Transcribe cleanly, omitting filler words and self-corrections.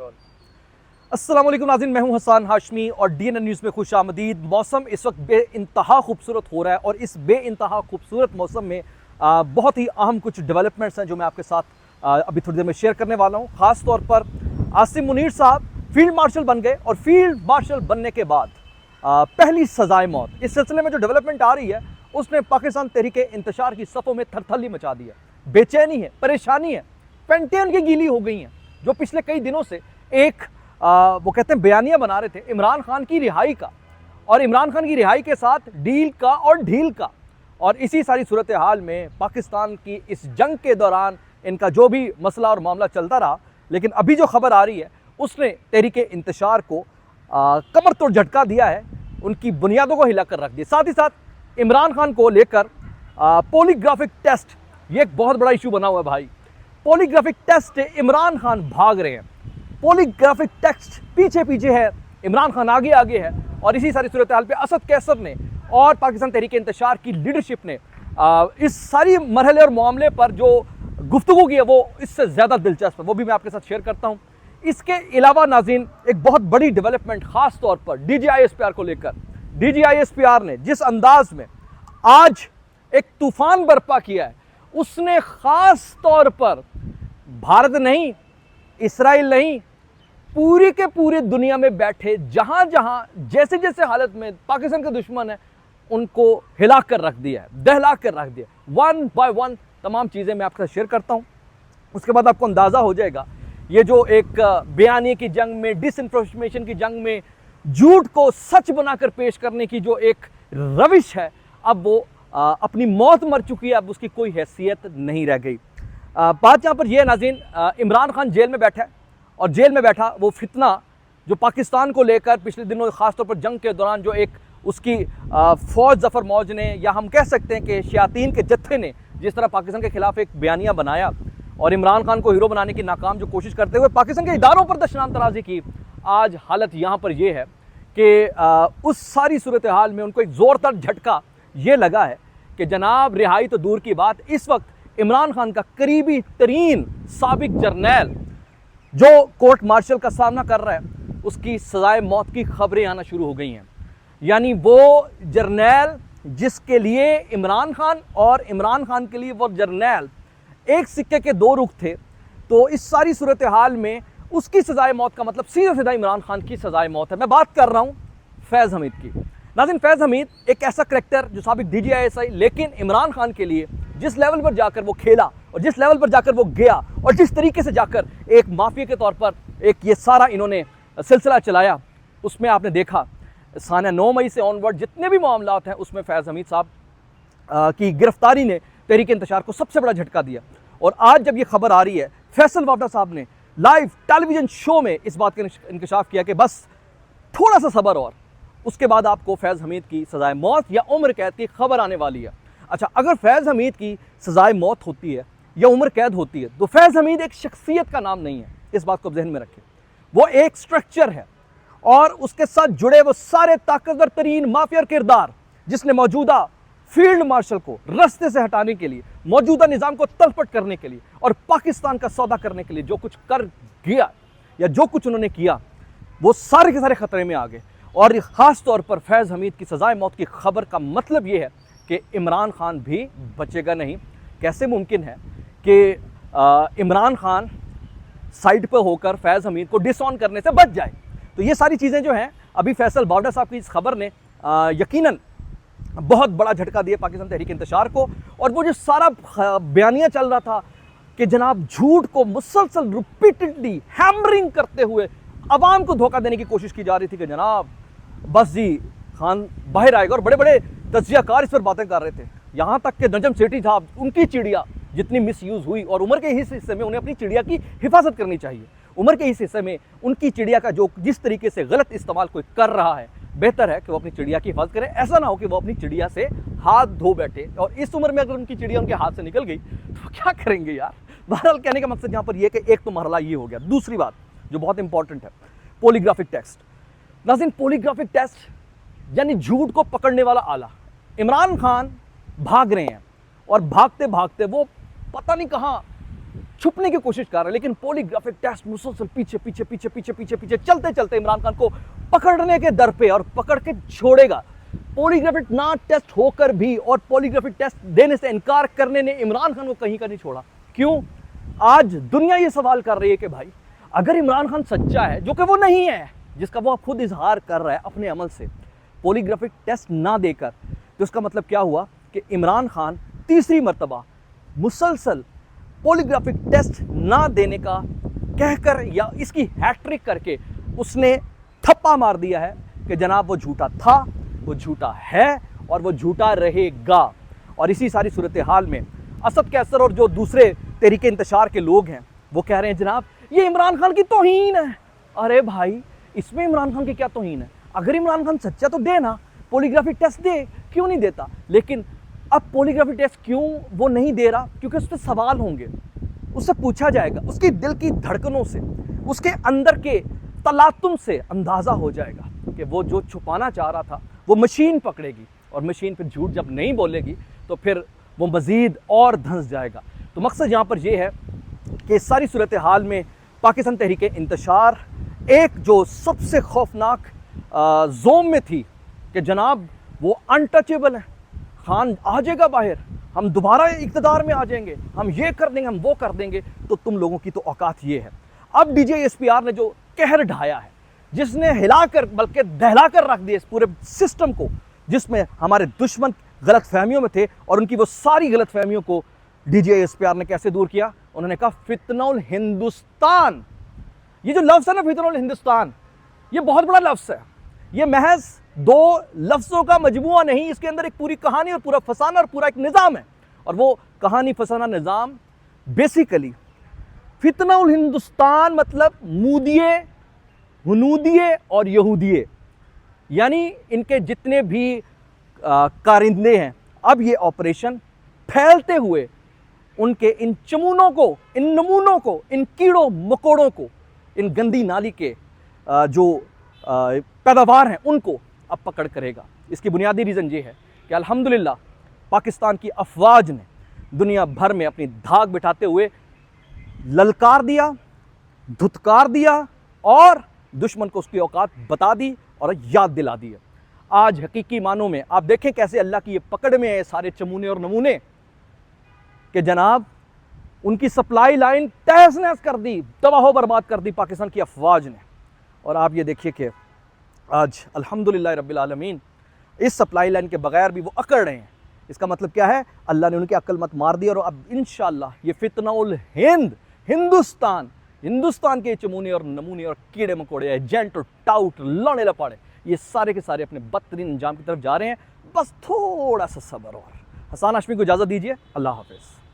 अस्सलाम वालेकुम नाज़रीन, मैं हूं हसन हाशमी और डीएनएन न्यूज़ में खुश आमदीद। मौसम इस वक्त बेइंतहा खूबसूरत हो रहा है और इस बेइंतहा खूबसूरत मौसम में बहुत ही अहम कुछ डेवलपमेंट्स हैं जो मैं आपके साथ अभी थोड़ी देर में शेयर करने वाला हूं। ख़ास तौर पर आसिम मुनीर साहब फील्ड मार्शल बन गए और फील्ड मार्शल बनने के बाद पहली सजाए मौत, इस सिलसिले में जो डेवलपमेंट आ रही है उसने पाकिस्तान तहरीके इंतशार की सफ़ों में थरथली मचा दी है। बेचैनी है, परेशानी है, पेंटें उनकी गीली हो गई हैं जो पिछले कई दिनों से एक वो कहते हैं बयानिया बना रहे थे इमरान खान की रिहाई का, और इमरान खान की रिहाई के साथ डील का और ढील का। और इसी सारी सूरत हाल में पाकिस्तान की इस जंग के दौरान इनका जो भी मसला और मामला चलता रहा, लेकिन अभी जो खबर आ रही है उसने तहरीके इंतशार को कमर तोड़ झटका दिया है, उनकी बुनियादों को हिला कर रख दिया। साथ ही साथ इमरान खान को लेकर पॉलीग्राफिक टेस्ट, ये एक बहुत बड़ा इशू बना हुआ है भाई। पॉलीग्राफिक टेस्ट, इमरान खान भाग रहे हैं, पॉलीग्राफिक टेस्ट पीछे पीछे है, इमरान खान आगे आगे है। और इसी सारी सूरत हाल पे असद कैसर ने और पाकिस्तान तहरीक इंतशार की लीडरशिप ने इस सारी मरहले और मामले पर जो गुफ्तगू की है वो इससे ज़्यादा दिलचस्प है, वो भी मैं आपके साथ शेयर करता हूँ। इसके अलावा नाज़रीन एक बहुत बड़ी डेवलपमेंट ख़ास तौर पर DGISPR को लेकर, DGISPR ने जिस अंदाज में आज एक तूफ़ान बर्पा किया है, उसने ख़ास तौर पर भारत नहीं, इसराइल नहीं, पूरी के पूरे दुनिया में बैठे जहां जहां जैसे जैसे हालत में पाकिस्तान के दुश्मन है उनको हिला कर रख दिया है, दहला कर रख दिया। वन बाय वन तमाम चीज़ें मैं आपके साथ शेयर करता हूं, उसके बाद आपको अंदाज़ा हो जाएगा ये जो एक बयानी की जंग में, डिसइंफॉर्मेशन की जंग में झूठ को सच बनाकर पेश करने की जो एक रविश है, अब वो अपनी मौत मर चुकी है, अब उसकी कोई हैसियत नहीं रह गई। बात यहाँ पर यह है नाज़रीन, इमरान खान जेल में बैठा है और जेल में बैठा वो फितना जो पाकिस्तान को लेकर पिछले दिनों ख़ासतौर पर जंग के दौरान जो एक उसकी फ़ौज ज़फ़र मौज ने, या हम कह सकते हैं कि शयातीन के जत्थे ने जिस तरह पाकिस्तान के ख़िलाफ़ एक बयानिया बनाया और इमरान खान को हीरो बनाने की नाकाम जो कोशिश करते हुए पाकिस्तान के इदारों पर दशनाम तराजी की, आज हालत यहाँ पर यह है कि उस सारी सूरत हाल में उनको एक ज़ोरदार झटका ये लगा है कि जनाब रिहाई तो दूर की बात, इस वक्त इमरान खान का करीबी तरीन साबिक जर्नैल जो कोर्ट मार्शल का सामना कर रहा है उसकी सजाए मौत की खबरें आना शुरू हो गई हैं। यानी वो जर्नैल जिसके लिए इमरान खान और इमरान खान के लिए वो जर्नैल एक सिक्के के दो रुख थे, तो इस सारी सूरत हाल में उसकी सजाए मौत का मतलब सीधा सीधा इमरान खान की सजाए मौत है। मैं बात कर रहा हूँ फैज़ हमीद की। नाज़रीन, फैज़ हमीद एक ऐसा करैक्टर जो साबिक DGISI, लेकिन इमरान खान के लिए जिस लेवल पर जाकर वो खेला और जिस लेवल पर जाकर वो गया और जिस तरीके से जाकर एक माफिया के तौर पर एक ये सारा इन्होंने सिलसिला चलाया, उसमें आपने देखा साना 9 मई से ऑनवर्ड जितने भी मामलात हैं उसमें फैज़ हमीद साहब की गिरफ्तारी ने तहरीक इंतशार को सबसे बड़ा झटका दिया। और आज जब ये खबर आ रही है, फैसल वावडा साहब ने लाइव टेलीविजन शो में इस बात का इंकशाफ किया कि बस थोड़ा सा सब्र और उसके बाद आपको फैज़ हमीद की सजाए मौत या उम्र कैद की खबर आने वाली है। अच्छा, अगर फैज़ हमीद की सजाए मौत होती है या उम्र कैद होती है तो फैज़ हमीद एक शख्सियत का नाम नहीं है, इस बात को जहन में रखें। वो एक स्ट्रक्चर है और उसके साथ जुड़े वो सारे ताकतवर तरीन माफिया किरदार जिसने मौजूदा फील्ड मार्शल को रास्ते से हटाने के लिए, मौजूदा निज़ाम को तलपट करने के लिए और पाकिस्तान का सौदा करने के लिए जो कुछ कर गया या जो कुछ उन्होंने किया, वो सारे के सारे खतरे में आ गए। और ख़ास तौर पर फैज़ हमीद की सजाए मौत की खबर का मतलब ये है कि इमरान खान भी बचेगा नहीं। कैसे मुमकिन है कि इमरान खान साइड पर होकर फैज़ हमीद को डिसऑन करने से बच जाए? तो ये सारी चीज़ें जो हैं, अभी फैसल वावडा साहब की इस खबर ने यकीनन बहुत बड़ा झटका दिया पाकिस्तान तहरीक इंतशार को। और वो जो सारा बयानिया चल रहा था कि जनाब झूठ को मुसलसल रिपीटेडली हैमरिंग करते हुए अवाम को धोखा देने की कोशिश की जा रही थी कि जनाब बस जी खान बाहर आएगा, और बड़े बड़े तज्जियाकार इस पर बातें कर रहे थे। यहाँ तक कि नजम सेठी साहब, उनकी चिड़िया जितनी मिसयूज़ हुई, और उम्र के इस हिस्से में उन्हें अपनी चिड़िया की हिफाजत करनी चाहिए। उम्र के इस हिस्से में उनकी चिड़िया का जो जिस तरीके से गलत इस्तेमाल कोई कर रहा है, बेहतर है कि वो अपनी चिड़िया की हिफाजत करे। ऐसा ना हो कि वो अपनी चिड़िया से हाथ धो बैठे, और इस उम्र में अगर उनकी चिड़िया उनके हाथ से निकल गई तो क्या करेंगे यार। बहरहाल कहने का मकसद यहाँ पर यह कि एक तो मरहला ये हो गया। दूसरी बात जो बहुत इंपॉर्टेंट है, पॉलीग्राफिक टेस्ट। नाज़रीन, पॉलीग्राफिक टेस्ट यानी झूठ को पकड़ने वाला आला। इमरान खान भाग रहे हैं और भागते भागते वो पता नहीं कहाँ छुपने की कोशिश कर रहे हैं, लेकिन पॉलीग्राफिक टेस्ट मुसलसल पीछे पीछे पीछे पीछे पीछे पीछे चलते चलते इमरान खान को पकड़ने के दर पे और पकड़ के छोड़ेगा। पॉलीग्राफिक ना टेस्ट होकर भी और पॉलीग्राफिक टेस्ट देने से इनकार करने ने इमरान खान को कहीं का नहीं छोड़ा। क्यों? आज दुनिया ये सवाल कर रही है कि भाई अगर इमरान खान सच्चा है, जो कि वो नहीं है, जिसका वो खुद इजहार कर रहा है अपने अमल से, पॉलीग्राफिक टेस्ट ना देकर, तो इसका मतलब क्या हुआ कि इमरान खान तीसरी मर्तबा मुसलसल पॉलीग्राफिक टेस्ट ना देने का कहकर या इसकी हैट्रिक करके उसने थप्पा मार दिया है कि जनाब वो झूठा था, वो झूठा है और वो झूठा रहेगा। और इसी सारी सूरत हाल में असद कैसर और जो दूसरे तहरीके इंतशार के लोग हैं वो कह रहे हैं जनाब ये इमरान खान की तौहीन है। अरे भाई इसमें इमरान खान की क्या तौहीन है? अगर इमरान खान सच्चा तो दे ना, पॉलीग्राफिक टेस्ट दे, क्यों नहीं देता? लेकिन अब पॉलीग्राफिक टेस्ट क्यों वो नहीं दे रहा? क्योंकि उस पर सवाल होंगे, उससे पूछा जाएगा, उसकी दिल की धड़कनों से, उसके अंदर के तलातुम से अंदाज़ा हो जाएगा कि वो जो छुपाना चाह रहा था वो मशीन पकड़ेगी, और मशीन फिर झूठ जब नहीं बोलेगी तो फिर वो मज़ीद और धंस जाएगा। तो मकसद यहाँ पर यह है कि इस सारी सूरत हाल में पाकिस्तान तहरीक इंतशार एक जो सबसे खौफनाक जोम में थी कि जनाब वो अनटचेबल है, खान आ जाएगा बाहर, हम दोबारा इक़्तिदार में आ जाएंगे, हम ये कर देंगे, हम वो कर देंगे, तो तुम लोगों की तो औकात ये है। अब DJSPR ने जो कहर ढाया है, जिसने हिलाकर बल्कि दहलाकर रख दिया इस पूरे सिस्टम को, जिसमें हमारे दुश्मन गलत फहमियों में थे, और उनकी वो सारी गलत फहमियों को DJSPR ने कैसे दूर किया? उन्होंने कहा फितनउल हिंदुस्तान। ये जो लफ्ज़ है ना फितनउल हिंदुस्तान, ये बहुत बड़ा लफ्ज़ है, ये महज दो लफ्ज़ों का मजमुआ नहीं, इसके अंदर एक पूरी कहानी और पूरा फसाना और पूरा एक निज़ाम है। और वो कहानी फसाना निज़ाम बेसिकली फितनउल हिंदुस्तान मतलब मूदिये, हुनूदिये और यहूदिये, यानी इनके जितने भी कारिंदे हैं, अब ये ऑपरेशन फैलते हुए उनके इन चमूनों को, इन नमूनों को, इन कीड़ों मकोड़ों को, इन गंदी नाली के जो पैदावार हैं उनको अब पकड़ करेगा। इसकी बुनियादी रीज़न ये है कि अल्हम्दुलिल्लाह पाकिस्तान की अफवाज ने दुनिया भर में अपनी धाक बिठाते हुए ललकार दिया, धुतकार दिया और दुश्मन को उसकी औकात बता दी और याद दिला दी है। आज हकीकी मानों में आप देखें कैसे अल्लाह की ये पकड़ में है सारे चमूने और नमूने कि जनाब उनकी सप्लाई लाइन तहस नहस कर दी, तबाह बर्बाद कर दी पाकिस्तान की अफवाज ने। और आप ये देखिए कि आज अल्हम्दुलिल्लाह रब्बिल आलमीन इस सप्लाई लाइन के बगैर भी वो अकड़ रहे हैं। इसका मतलब क्या है? अल्लाह ने उनकी अक्ल मत मार दी, और अब इंशाअल्लाह ये फितनउल हिंद, हिंदुस्तान के चमूने और नमूने और कीड़े मकोड़े, एजेंट और टाउट, लौड़े लपाड़े, ये सारे के सारे अपने बदतरीन अंजाम की तरफ जा रहे हैं। बस थोड़ा सा सब्र। और हसन हाशमी को इजाज़त दीजिए। अल्लाह हाफ़िज़।